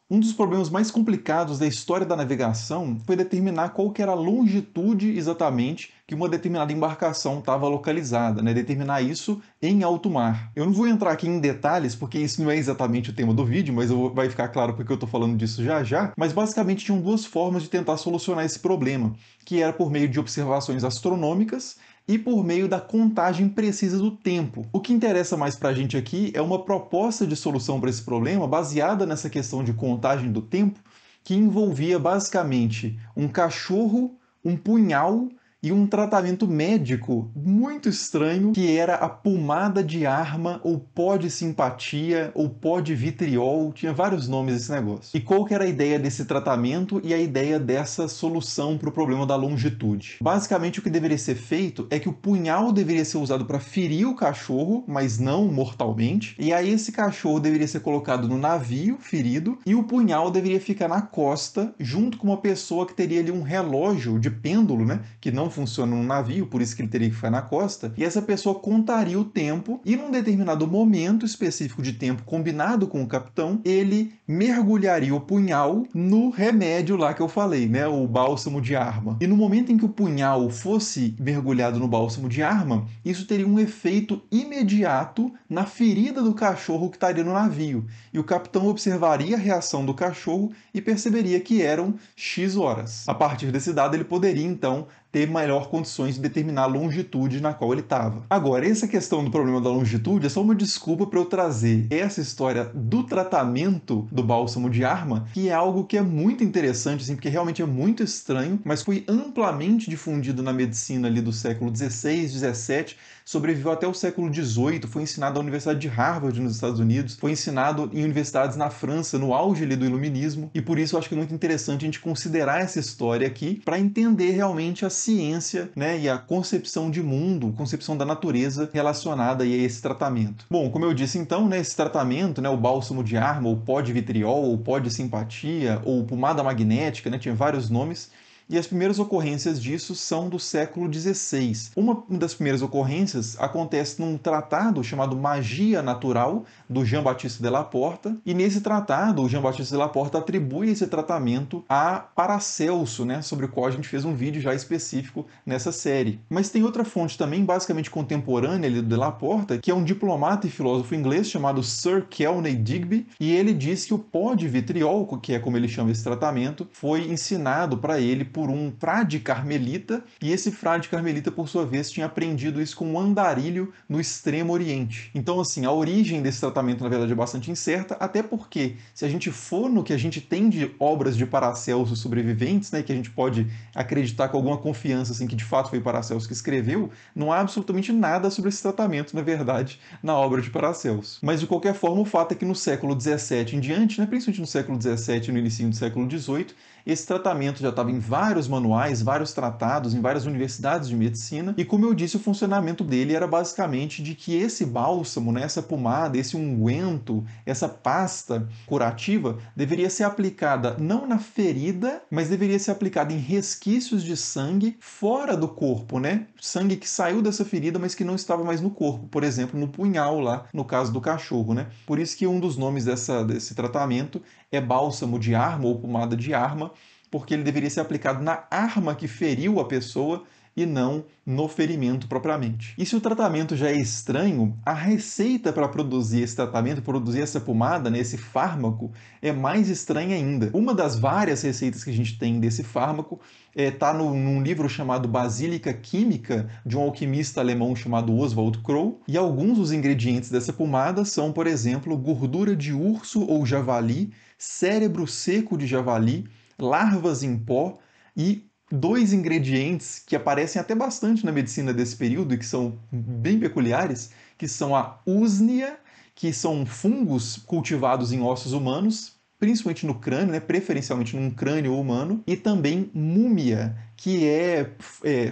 Um dos problemas mais complicados da história da navegação foi determinar qual que era a longitude exatamente que uma determinada embarcação estava localizada, né? Determinar isso em alto mar. Eu não vou entrar aqui em detalhes, porque isso não é exatamente o tema do vídeo, mas vai ficar claro porque eu estou falando disso já já. Mas basicamente tinham duas formas de tentar solucionar esse problema, que era por meio de observações astronômicas e por meio da contagem precisa do tempo. O que interessa mais para a gente aqui é uma proposta de solução para esse problema baseada nessa questão de contagem do tempo, que envolvia basicamente um cachorro, um punhal e um tratamento médico muito estranho, que era a pomada de arma, ou pó de simpatia, ou pó de vitriol, tinha vários nomes esse negócio. E qual que era a ideia desse tratamento e a ideia dessa solução para o problema da longitude? Basicamente, o que deveria ser feito é que o punhal deveria ser usado para ferir o cachorro, mas não mortalmente, e aí esse cachorro deveria ser colocado no navio, ferido, e o punhal deveria ficar na costa, junto com uma pessoa que teria ali um relógio de pêndulo, né, que não funciona no navio, por isso que ele teria que ficar na costa, e essa pessoa contaria o tempo, e num determinado momento específico de tempo combinado com o capitão, ele mergulharia o punhal no remédio lá que eu falei, né, o bálsamo de arma. E no momento em que o punhal fosse mergulhado no bálsamo de arma, isso teria um efeito imediato na ferida do cachorro que estaria no navio, e o capitão observaria a reação do cachorro e perceberia que eram X horas. A partir desse dado, ele poderia, então, ter melhor condições de determinar a longitude na qual ele estava. Agora, essa questão do problema da longitude é só uma desculpa para eu trazer essa história do tratamento do bálsamo de arma, que é algo que é muito interessante, assim, porque realmente é muito estranho, mas foi amplamente difundido na medicina ali do século XVI, XVII, sobreviveu até o século XVIII, foi ensinado na Universidade de Harvard, nos Estados Unidos, foi ensinado em universidades na França, no auge ali do Iluminismo, e por isso eu acho que é muito interessante a gente considerar essa história aqui para entender realmente a ciência, né, e a concepção de mundo, concepção da natureza relacionada aí a esse tratamento. Bom, como eu disse então, né, esse tratamento, né, o bálsamo de arma, ou pó de vitriol, ou pó de simpatia, ou pomada magnética, né, tinha vários nomes, e as primeiras ocorrências disso são do século XVI. Uma das primeiras ocorrências acontece num tratado chamado Magia Natural, do Jean-Baptiste de la Porta, e nesse tratado o Jean-Baptiste de la Porta atribui esse tratamento a Paracelso, né, sobre o qual a gente fez um vídeo já específico nessa série. Mas tem outra fonte também, basicamente contemporânea ali do de la Porta, que é um diplomata e filósofo inglês chamado Sir Kelney Digby, e ele diz que o pó de vitriol, que é como ele chama esse tratamento, foi ensinado para ele por um frade carmelita, e esse frade carmelita, por sua vez, tinha aprendido isso com um andarilho no Extremo Oriente. Então, assim, a origem desse tratamento, na verdade, é bastante incerta, até porque, se a gente for no que a gente tem de obras de Paracelso sobreviventes, né, que a gente pode acreditar com alguma confiança, assim, que de fato foi Paracelso que escreveu, não há absolutamente nada sobre esse tratamento, na verdade, na obra de Paracelso. Mas, de qualquer forma, o fato é que no século XVII em diante, né, principalmente no século XVII e no início do século XVIII, esse tratamento já estava em vários manuais, vários tratados, em várias universidades de medicina, e como eu disse, o funcionamento dele era basicamente de que esse bálsamo, né, essa pomada, esse unguento, essa pasta curativa, deveria ser aplicada não na ferida, mas deveria ser aplicada em resquícios de sangue fora do corpo, né? Sangue que saiu dessa ferida, mas que não estava mais no corpo, por exemplo, no punhal lá, no caso do cachorro, né? Por isso que um dos nomes desse tratamento é bálsamo de arma ou pomada de arma, porque ele deveria ser aplicado na arma que feriu a pessoa e não no ferimento propriamente. E se o tratamento já é estranho, a receita para produzir esse tratamento, produzir essa pomada, né, esse fármaco, é mais estranha ainda. Uma das várias receitas que a gente tem desse fármaco está num livro chamado Basílica Química, de um alquimista alemão chamado Oswald Crow, e alguns dos ingredientes dessa pomada são, por exemplo, gordura de urso ou javali, cérebro seco de javali, larvas em pó e dois ingredientes que aparecem até bastante na medicina desse período e que são bem peculiares, que são a úsnea, que são fungos cultivados em ossos humanos, principalmente no crânio, né, preferencialmente num crânio humano, e também múmia, que é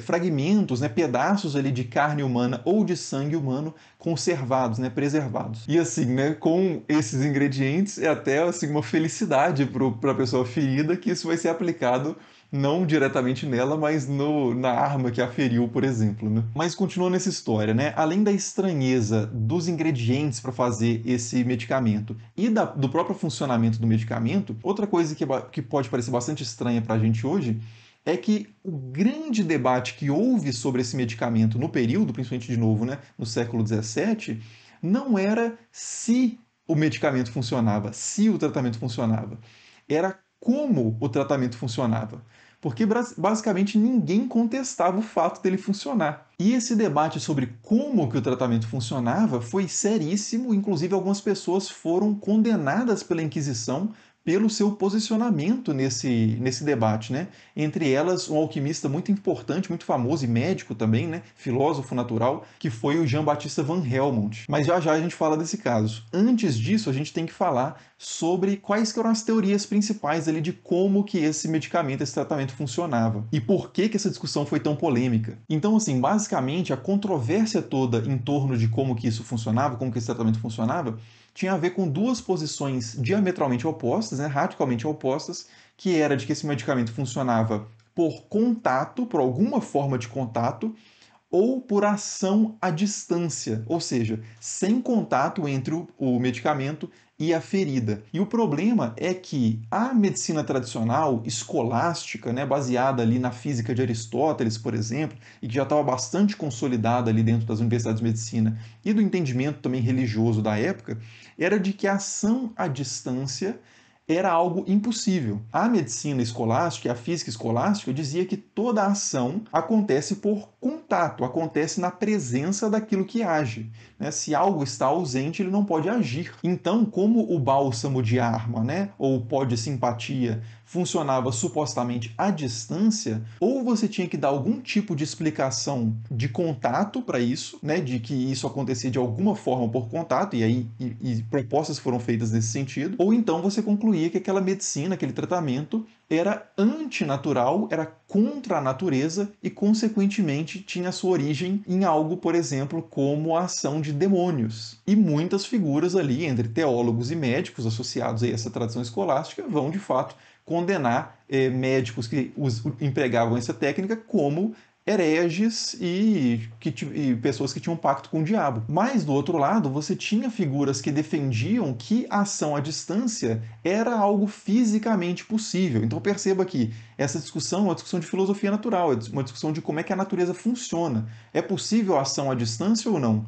fragmentos, né, pedaços ali de carne humana ou de sangue humano conservados, né, preservados. E assim, né, com esses ingredientes é até assim, uma felicidade para a pessoa ferida que isso vai ser aplicado não diretamente nela, mas na arma que a feriu, por exemplo, né? Mas continuando essa história, né? Além da estranheza dos ingredientes para fazer esse medicamento e do próprio funcionamento do medicamento, outra coisa que pode parecer bastante estranha para a gente hoje é que o grande debate que houve sobre esse medicamento no período, principalmente de novo, né, no século XVII, não era se o medicamento funcionava, se o tratamento funcionava, era como o tratamento funcionava. Porque basicamente ninguém contestava o fato dele funcionar. E esse debate sobre como que o tratamento funcionava foi seríssimo, inclusive algumas pessoas foram condenadas pela Inquisição pelo seu posicionamento nesse debate, né? Entre elas, um alquimista muito importante, muito famoso e médico também, né? Filósofo natural, que foi o Jean-Baptiste Van Helmont. Mas já já a gente fala desse caso. Antes disso, a gente tem que falar sobre quais eram as teorias principais ali de como que esse medicamento, esse tratamento funcionava e por que essa discussão foi tão polêmica. Então, assim, basicamente, a controvérsia toda em torno de como que isso funcionava, como que esse tratamento funcionava, tinha a ver com duas posições diametralmente opostas, né, radicalmente opostas, que era de que esse medicamento funcionava por contato, por alguma forma de contato, ou por ação à distância, ou seja, sem contato entre o medicamento e a ferida. E o problema é que a medicina tradicional, escolástica, né, baseada ali na física de Aristóteles, por exemplo, e que já estava bastante consolidada ali dentro das universidades de medicina e do entendimento também religioso da época, era de que a ação à distância era algo impossível. A medicina escolástica, a física escolástica, dizia que toda ação acontece por contato, acontece na presença daquilo que age. Né? Se algo está ausente, ele não pode agir. Então, como o bálsamo de arma, né, ou o pó de simpatia, funcionava supostamente à distância, ou você tinha que dar algum tipo de explicação de contato para isso, né, de que isso acontecia de alguma forma por contato, e aí propostas foram feitas nesse sentido, ou então você concluía que aquela medicina, aquele tratamento, era antinatural, era contra a natureza e, consequentemente, tinha sua origem em algo, por exemplo, como a ação de demônios. E muitas figuras ali, entre teólogos e médicos associados a essa tradição escolástica, vão, de fato, condenar médicos que empregavam essa técnica como hereges e pessoas que tinham pacto com o diabo. Mas, do outro lado, você tinha figuras que defendiam que a ação à distância era algo fisicamente possível. Então perceba que essa discussão é uma discussão de filosofia natural, é uma discussão de como é que a natureza funciona. É possível a ação à distância ou não?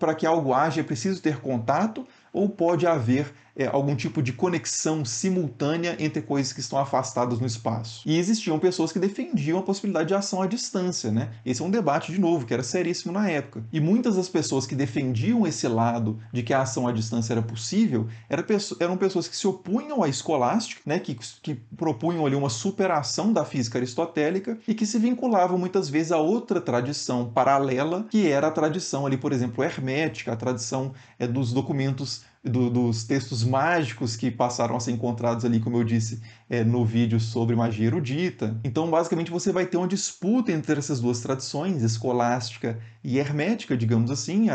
Para que algo haja é preciso ter contato ou pode haver algum tipo de conexão simultânea entre coisas que estão afastadas no espaço. E existiam pessoas que defendiam a possibilidade de ação à distância, né? Esse é um debate, de novo, que era seríssimo na época. E muitas das pessoas que defendiam esse lado de que a ação à distância era possível eram pessoas que se opunham à escolástica, né? Que propunham ali uma superação da física aristotélica e que se vinculavam muitas vezes a outra tradição paralela, que era a tradição ali, por exemplo, hermética, a tradição dos documentos dos textos mágicos que passaram a ser encontrados ali, como eu disse, no vídeo sobre magia erudita. Então, basicamente, você vai ter uma disputa entre essas duas tradições, escolástica e hermética, digamos assim,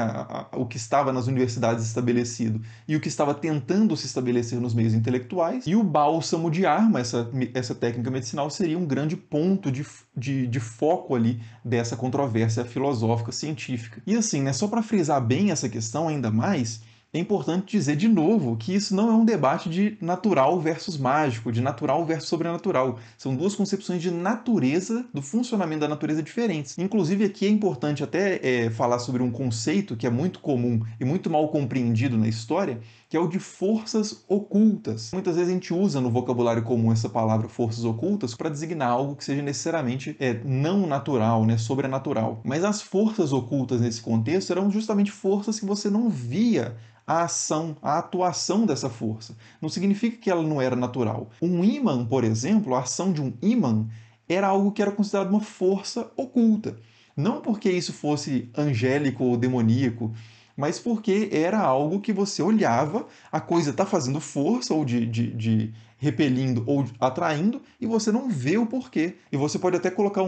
o que estava nas universidades estabelecido e o que estava tentando se estabelecer nos meios intelectuais. E o bálsamo de arma, essa técnica medicinal, seria um grande ponto de foco ali dessa controvérsia filosófica, científica. E assim, né, só para frisar bem essa questão ainda mais, é importante dizer de novo que isso não é um debate de natural versus mágico, de natural versus sobrenatural. São duas concepções de natureza, do funcionamento da natureza diferentes. Inclusive, aqui é importante até falar sobre um conceito que é muito comum e muito mal compreendido na história, que é o de forças ocultas. Muitas vezes a gente usa no vocabulário comum essa palavra forças ocultas para designar algo que seja necessariamente não natural, né, sobrenatural. Mas as forças ocultas nesse contexto eram justamente forças que você não via a ação, a atuação dessa força. Não significa que ela não era natural. Um ímã, por exemplo, a ação de um ímã era algo que era considerado uma força oculta. Não porque isso fosse angélico ou demoníaco, mas porque era algo que você olhava, a coisa está fazendo força, ou de repelindo ou atraindo, e você não vê o porquê. E você pode até colocar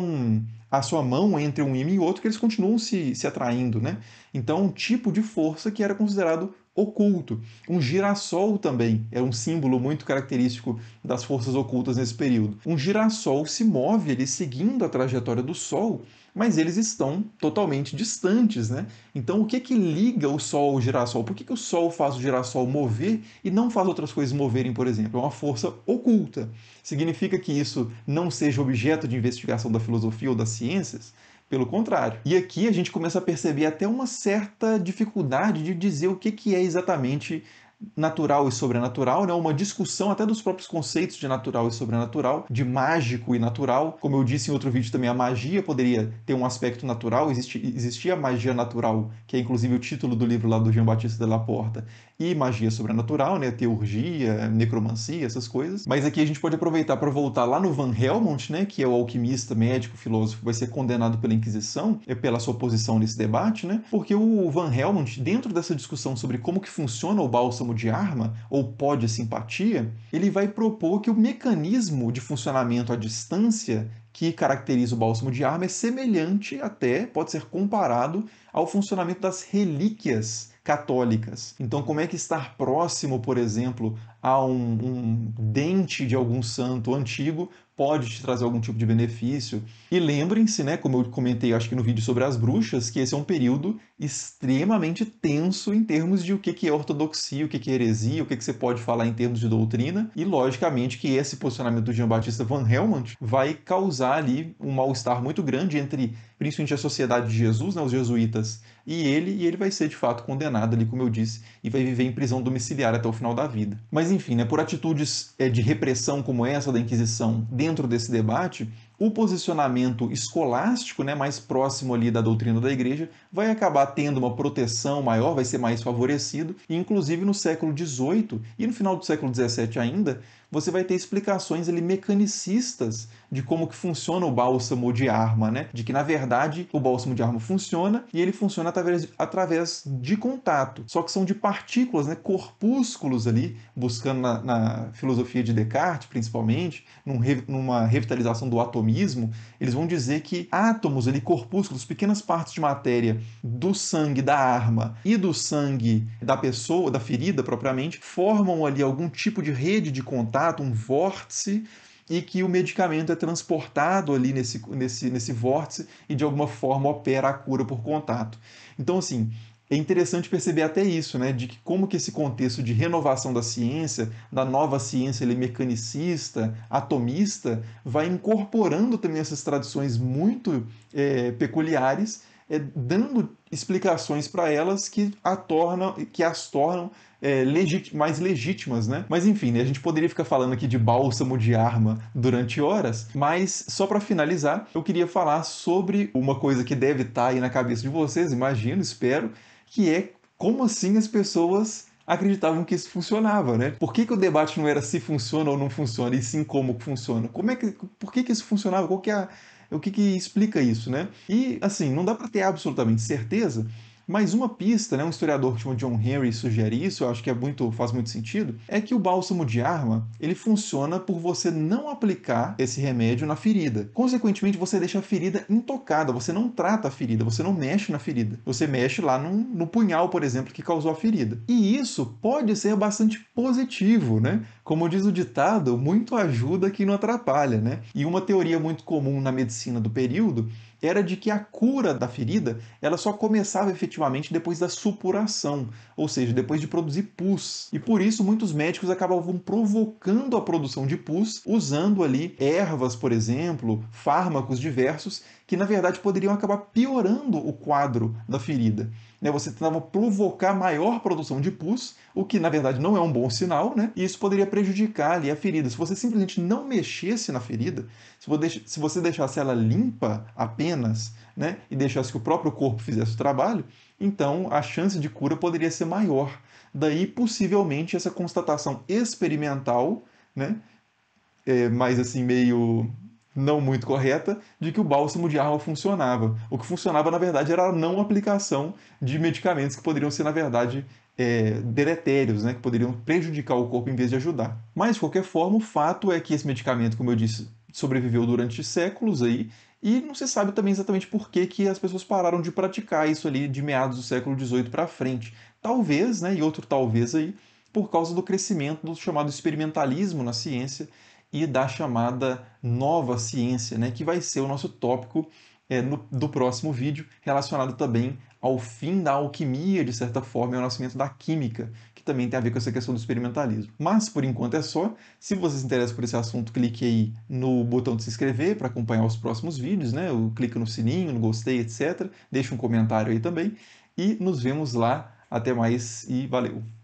a sua mão entre um ímã e outro, que eles continuam se atraindo, né? Então, um tipo de força que era considerado oculto. Um girassol também é um símbolo muito característico das forças ocultas nesse período. Um girassol se move ali seguindo a trajetória do Sol, mas eles estão totalmente distantes, né? Então, o que que liga o Sol ao girassol? Por que que o Sol faz o girassol mover e não faz outras coisas moverem, por exemplo? É uma força oculta. Significa que isso não seja objeto de investigação da filosofia ou das ciências? Pelo contrário. E aqui a gente começa a perceber até uma certa dificuldade de dizer o que é exatamente natural e sobrenatural, né? Uma discussão até dos próprios conceitos de natural e sobrenatural, de mágico e natural. Como eu disse em outro vídeo também, a magia poderia ter um aspecto natural, existia a magia natural, que é inclusive o título do livro lá do Jean Baptiste de la Porta, e magia sobrenatural, né? Teurgia, necromancia, essas coisas. Mas aqui a gente pode aproveitar para voltar lá no Van Helmont, né? Que é o alquimista, médico, filósofo, que vai ser condenado pela Inquisição, pela sua posição nesse debate, né? Porque o Van Helmont, dentro dessa discussão sobre como que funciona o bálsamo de Arma, ou pó de simpatia, ele vai propor que o mecanismo de funcionamento à distância que caracteriza o bálsamo de Arma é semelhante até, pode ser comparado ao funcionamento das relíquias católicas. Então, como é que estar próximo, por exemplo, a um dente de algum santo antigo pode te trazer algum tipo de benefício? E lembrem-se, né, como eu comentei, acho que no vídeo sobre as bruxas, que esse é um período extremamente tenso em termos de o que é ortodoxia, o que é heresia, o que você pode falar em termos de doutrina, e logicamente que esse posicionamento do Jean Baptiste Van Helmont vai causar ali um mal-estar muito grande entre, principalmente, a Sociedade de Jesus, né, os jesuítas, e ele vai ser de fato condenado ali, como eu disse, e vai viver em prisão domiciliar até o final da vida. Mas enfim, né, por atitudes de repressão como essa da Inquisição dentro desse debate, o posicionamento escolástico, né, mais próximo ali da doutrina da Igreja, vai acabar tendo uma proteção maior, vai ser mais favorecido, e inclusive no século XVIII e no final do século XVII ainda, você vai ter explicações ali mecanicistas de como que funciona o bálsamo de Arma, né? De que, na verdade, o bálsamo de Arma funciona e ele funciona através de contato. Só que são de partículas, né? Corpúsculos ali, buscando na filosofia de Descartes, principalmente, numa revitalização do atomismo, eles vão dizer que átomos ali, corpúsculos, pequenas partes de matéria do sangue da arma e do sangue da pessoa, da ferida propriamente, formam ali algum tipo de rede de contato, um vórtice, e que o medicamento é transportado ali nesse vórtice e de alguma forma opera a cura por contato. Então, assim, é interessante perceber até isso, né, de que como que esse contexto de renovação da ciência, da nova ciência ali, mecanicista, atomista, vai incorporando também essas tradições muito peculiares, dando explicações para elas que as tornam mais legítimas, né? Mas enfim, né, a gente poderia ficar falando aqui de bálsamo de Arma durante horas, mas só para finalizar, eu queria falar sobre uma coisa que deve estar aí na cabeça de vocês, imagino, espero, que é como assim as pessoas acreditavam que isso funcionava, né? Por que o debate não era se funciona ou não funciona, e sim como funciona? Por que isso funcionava? O que explica isso, né? E, assim, não dá para ter absolutamente certeza, mas uma pista, né, um historiador que chama John Henry sugere isso, eu acho que faz muito sentido, é que o bálsamo de Arma, ele funciona por você não aplicar esse remédio na ferida. Consequentemente, você deixa a ferida intocada, você não trata a ferida, você não mexe na ferida. Você mexe lá no punhal, por exemplo, que causou a ferida. E isso pode ser bastante positivo, né? Como diz o ditado, muito ajuda que não atrapalha, né? E uma teoria muito comum na medicina do período era de que a cura da ferida ela só começava efetivamente depois da supuração, ou seja, depois de produzir pus. E por isso muitos médicos acabavam provocando a produção de pus usando ali ervas, por exemplo, fármacos diversos, que na verdade poderiam acabar piorando o quadro da ferida. Você tentava provocar maior produção de pus, o que na verdade não é um bom sinal, né? E isso poderia prejudicar ali a ferida. Se você simplesmente não mexesse na ferida, se você deixasse ela limpa apenas, né, e deixasse que o próprio corpo fizesse o trabalho, então a chance de cura poderia ser maior. Daí, possivelmente, essa constatação experimental, né, mais assim, meio não muito correta, de que o bálsamo de Arma funcionava. O que funcionava, na verdade, era a não aplicação de medicamentos que poderiam ser, na verdade, deletérios, né, que poderiam prejudicar o corpo em vez de ajudar. Mas, de qualquer forma, o fato é que esse medicamento, como eu disse, sobreviveu durante séculos aí, e não se sabe também exatamente por que que as pessoas pararam de praticar isso ali de meados do século XVIII para frente. Talvez, né, e outro talvez aí, por causa do crescimento do chamado experimentalismo na ciência e da chamada nova ciência, né, que vai ser o nosso tópico do próximo vídeo, relacionado também ao fim da alquimia, de certa forma, e ao nascimento da química, que também tem a ver com essa questão do experimentalismo. Mas, por enquanto, é só. Se você se interessa por esse assunto, clique aí no botão de se inscrever para acompanhar os próximos vídeos, né? Clique no sininho, no gostei, etc. Deixe um comentário aí também. E nos vemos lá. Até mais e valeu!